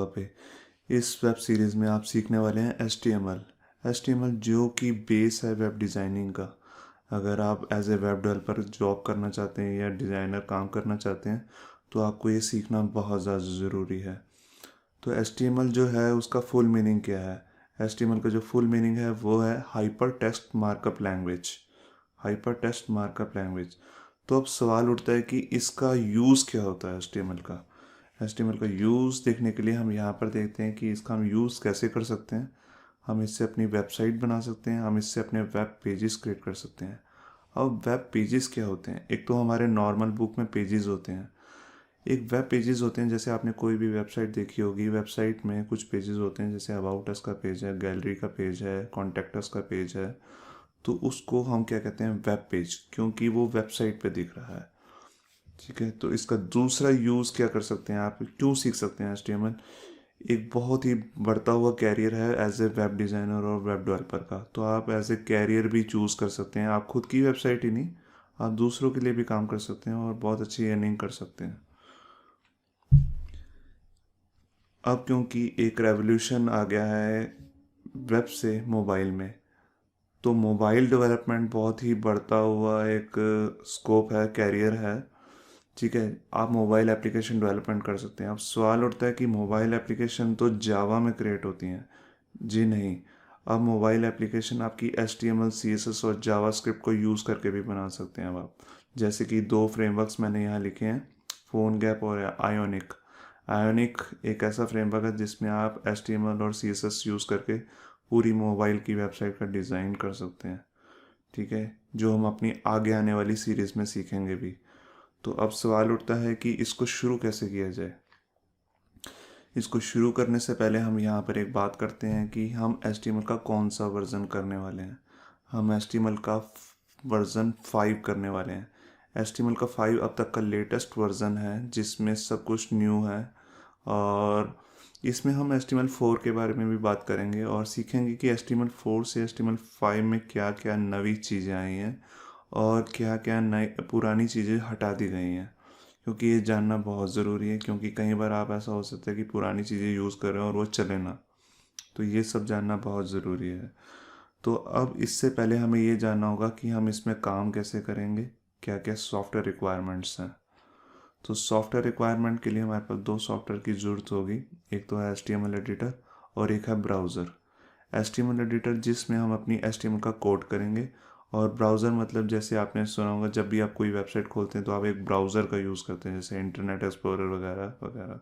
पे इस web series में आप सीखने वाले हैं एच टी एम एल जो कि बेस है वेब डिज़ाइनिंग का। अगर आप as a web developer job करना चाहते हैं या डिज़ाइनर काम करना चाहते हैं तो आपको ये सीखना बहुत ज़्यादा ज़रूरी है। तो एच टी एम एल जो है उसका फुल मीनिंग क्या है? एच टी एम एल का जो फुल मीनिंग है वो है hyper text markup language. Hyper text markup language. तो अब सवाल उठता है कि इसका यूज़ क्या होता है एच टी एम एल का। एच टी एम एल का यूज़ देखने के लिए हम यहाँ पर देखते हैं कि इसका हम यूज़ कैसे कर सकते हैं। हम इससे अपनी वेबसाइट बना सकते हैं, हम इससे अपने वेब पेजेस क्रिएट कर सकते हैं। अब वेब पेजेस क्या होते हैं? एक तो हमारे नॉर्मल बुक में पेजेस होते हैं, एक वेब पेजेस होते हैं। जैसे आपने कोई भी वेबसाइट देखी होगी, वेबसाइट में कुछ पेजेस होते हैं, जैसे अबाउट अस का पेज है, गैलरी का पेज है, कॉन्टैक्ट अस का पेज है। तो उसको हम क्या कहते हैं? वेब पेज, क्योंकि वो वेबसाइट पे दिख रहा है। ठीक है, तो इसका दूसरा यूज़ क्या कर सकते हैं, आप क्यों सीख सकते हैं HTML? एक बहुत ही बढ़ता हुआ कैरियर है एज ए वेब डिज़ाइनर और वेब डेवलपर का। तो आप एज ए कैरियर भी चूज़ कर सकते हैं। आप खुद की वेबसाइट ही नहीं, आप दूसरों के लिए भी काम कर सकते हैं और बहुत अच्छी अर्निंग कर सकते हैं। अब क्योंकि एक रेवोल्यूशन आ गया है वेब से मोबाइल में, तो मोबाइल डेवलपमेंट बहुत ही बढ़ता हुआ एक स्कोप है, कैरियर है। ठीक है, आप मोबाइल एप्लीकेशन डेवलपमेंट कर सकते हैं। अब सवाल उठता है कि मोबाइल एप्लीकेशन तो जावा में क्रिएट होती हैं। जी नहीं, अब मोबाइल एप्लीकेशन आपकी HTML CSS और जावास्क्रिप्ट को यूज़ करके भी बना सकते हैं अब आप। जैसे कि दो फ्रेमवर्क्स मैंने यहाँ लिखे हैं, फोनगैप और आयोनिक। आयोनिक एक ऐसा फ्रेमवर्क है जिसमें आप HTML और CSS यूज़ करके पूरी मोबाइल की वेबसाइट का डिज़ाइन कर सकते हैं। ठीक है, जो हम अपनी आगे आने वाली सीरीज़ में सीखेंगे भी। तो अब सवाल उठता है कि इसको शुरू कैसे किया जाए। इसको शुरू करने से पहले हम यहाँ पर एक बात करते हैं कि हम HTML का कौन सा वर्ज़न करने वाले हैं। हम HTML का वर्ज़न 5 करने वाले हैं। HTML का 5 अब तक का लेटेस्ट वर्ज़न है जिसमें सब कुछ न्यू है। और इसमें हम HTML4 के बारे में भी बात करेंगे और सीखेंगे कि HTML4 से HTML5 में क्या क्या नई चीज़ें आई हैं और क्या क्या नई पुरानी चीज़ें हटा दी गई हैं। क्योंकि ये जानना बहुत ज़रूरी है, क्योंकि कई बार आप ऐसा हो सकता है कि पुरानी चीज़ें यूज़ कर रहे हो और वो चले ना। तो ये सब जानना बहुत ज़रूरी है। तो अब इससे पहले हमें ये जानना होगा कि हम इसमें काम कैसे करेंगे, क्या क्या सॉफ्टवेयर रिक्वायरमेंट्स हैं। तो सॉफ्टवेयर रिक्वायरमेंट के लिए हमारे पास दो सॉफ्टवेयर की ज़रूरत होगी। एक तो है HTML एडिटर और एक है ब्राउज़र। HTML एडिटर जिसमें हम अपनी HTML का कोड करेंगे, और ब्राउज़र मतलब जैसे आपने सुना होगा, जब भी आप कोई वेबसाइट खोलते हैं तो आप एक ब्राउज़र का यूज़ करते हैं, जैसे इंटरनेट एक्सप्लोरर वगैरह वगैरह।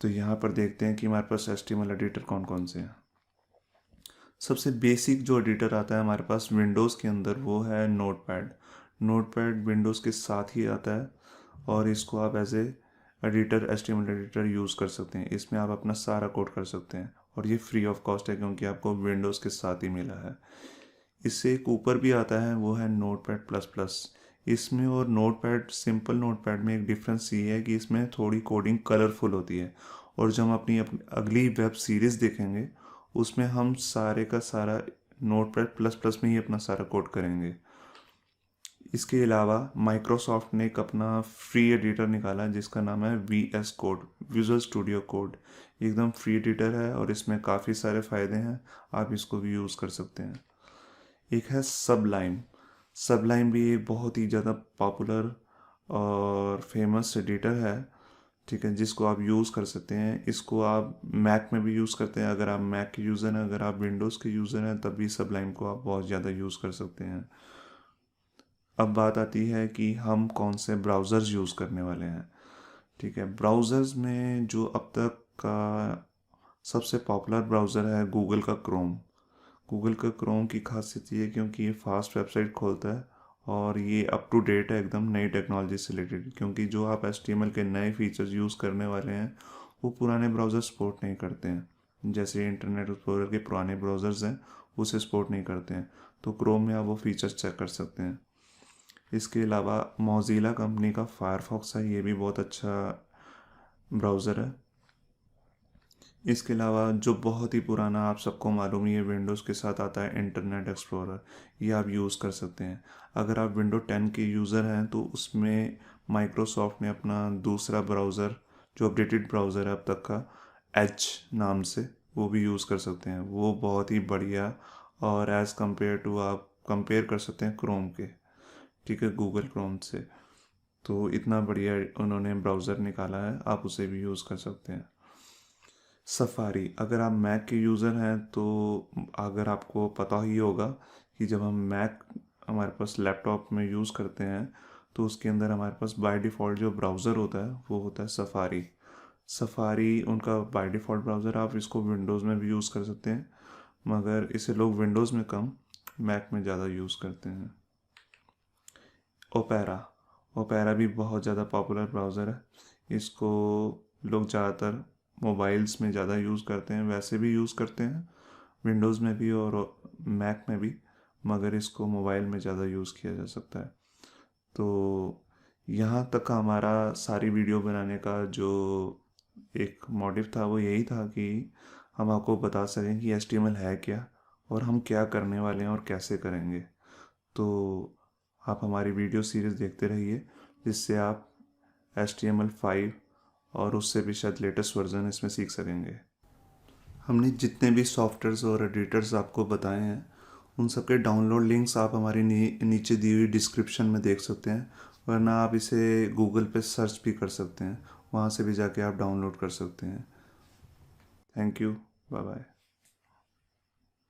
तो यहाँ पर देखते हैं कि हमारे पास HTML एडिटर कौन कौन से हैं। सबसे बेसिक जो एडिटर आता है हमारे पास विंडोज़ के अंदर वो है नोटपैड। नोटपैड विंडोज़ के साथ ही आता है और इसको आप as a editor, HTML editor use कर सकते हैं। इसमें आप अपना सारा कोड कर सकते हैं और ये फ्री ऑफ कॉस्ट है क्योंकि आपको विंडोज़ के साथ ही मिला है। इससे एक ऊपर भी आता है, वो है नोटपैड प्लस प्लस। इसमें और नोटपैड, सिंपल नोटपैड में एक डिफरेंस ये है कि इसमें थोड़ी कोडिंग कलरफुल होती है। और जब हम अपनी अगली वेब सीरीज़ देखेंगे उसमें हम सारे का सारा नोटपैड प्लस प्लस में ही अपना सारा कोड करेंगे। इसके अलावा माइक्रोसॉफ्ट ने एक अपना फ्री एडिटर निकाला है जिसका नाम है VS code, visual studio code. एकदम फ्री एडिटर है और इसमें काफ़ी सारे फ़ायदे हैं, आप इसको भी यूज़ कर सकते हैं। एक है सबलाइम। सबलाइम भी एक बहुत ही ज़्यादा पॉपुलर और फेमस एडिटर है। ठीक है, जिसको आप यूज़ कर सकते हैं। इसको आप मैक में भी यूज़ करते हैं, अगर आप मैक के यूज़र हैं। अगर आप विंडोज़ के यूज़र हैं तब भी सबलाइम को आप बहुत ज़्यादा यूज़ कर सकते हैं। अब बात आती है कि हम कौन से ब्राउज़र्स यूज़ करने वाले हैं। ठीक है, ब्राउज़र्स में जो अब तक का सबसे पॉपुलर ब्राउज़र है गूगल का क्रोम। गूगल का क्रोम की खासियत ये है क्योंकि ये फास्ट वेबसाइट खोलता है और ये अप टू डेट है एकदम, नई टेक्नोलॉजी से रिलेटेड। क्योंकि जो आप HTML के नए फीचर्स यूज़ करने वाले हैं वो पुराने ब्राउज़र सपोर्ट नहीं करते हैं। जैसे इंटरनेट एक्सप्लोरर के पुराने ब्राउज़र्स हैं उसे सपोर्ट नहीं करते हैं, तो क्रोम में आप वो फीचर्स चेक कर सकते हैं। इसके अलावा मोज़िला कंपनी का फायरफॉक्स है, ये भी बहुत अच्छा ब्राउज़र है। इसके अलावा जो बहुत ही पुराना, आप सबको मालूम ही है, विंडोज़ के साथ आता है इंटरनेट एक्सप्लोरर, ये आप यूज़ कर सकते हैं। अगर आप विंडो 10 के यूज़र हैं तो उसमें माइक्रोसॉफ्ट ने अपना दूसरा ब्राउज़र, जो अपडेटेड ब्राउज़र है अब तक का, एज नाम से, वो भी यूज़ कर सकते हैं। वो बहुत ही बढ़िया, और एज़ कम्पेयर टू आप कंपेयर कर सकते हैं क्रोम के, ठीक है, गूगल क्रोम से। तो इतना बढ़िया उन्होंने ब्राउज़र निकाला है, आप उसे भी यूज़ कर सकते हैं। सफारी, अगर आप मैक के यूज़र हैं तो अगर आपको पता ही होगा कि जब हम मैक हमारे पास लैपटॉप में यूज़ करते हैं तो उसके अंदर हमारे पास बाय डिफ़ॉल्ट जो ब्राउज़र होता है वो होता है सफारी। सफारी उनका बाय डिफ़ॉल्ट ब्राउज़र, आप इसको विंडोज़ में भी यूज़ कर सकते हैं, मगर इसे लोग विंडोज़ में कम, मैक में ज़्यादा यूज़ करते हैं। ओपेरा, ओपेरा भी बहुत ज़्यादा पॉपुलर ब्राउज़र है। इसको लोग ज़्यादातर मोबाइल्स में ज़्यादा यूज़ करते हैं, वैसे भी यूज़ करते हैं विंडोज़ में भी और मैक में भी, मगर इसको मोबाइल में ज़्यादा यूज़ किया जा सकता है। तो यहाँ तक का हमारा सारी वीडियो बनाने का जो एक मोटिव था वो यही था कि हम आपको बता सकें कि HTML है क्या और हम क्या करने वाले हैं और कैसे करेंगे। तो आप हमारी वीडियो सीरीज़ देखते रहिए, जिससे आप HTML5 और उससे भी शायद लेटेस्ट वर्जन इसमें सीख सकेंगे। हमने जितने भी सॉफ्टवेयर्स और एडिटर्स आपको बताए हैं उन सब के डाउनलोड लिंक्स आप हमारी नीचे दी हुई डिस्क्रिप्शन में देख सकते हैं, वरना आप इसे गूगल पे सर्च भी कर सकते हैं, वहाँ से भी जाके आप डाउनलोड कर सकते हैं। Thank you, bye bye.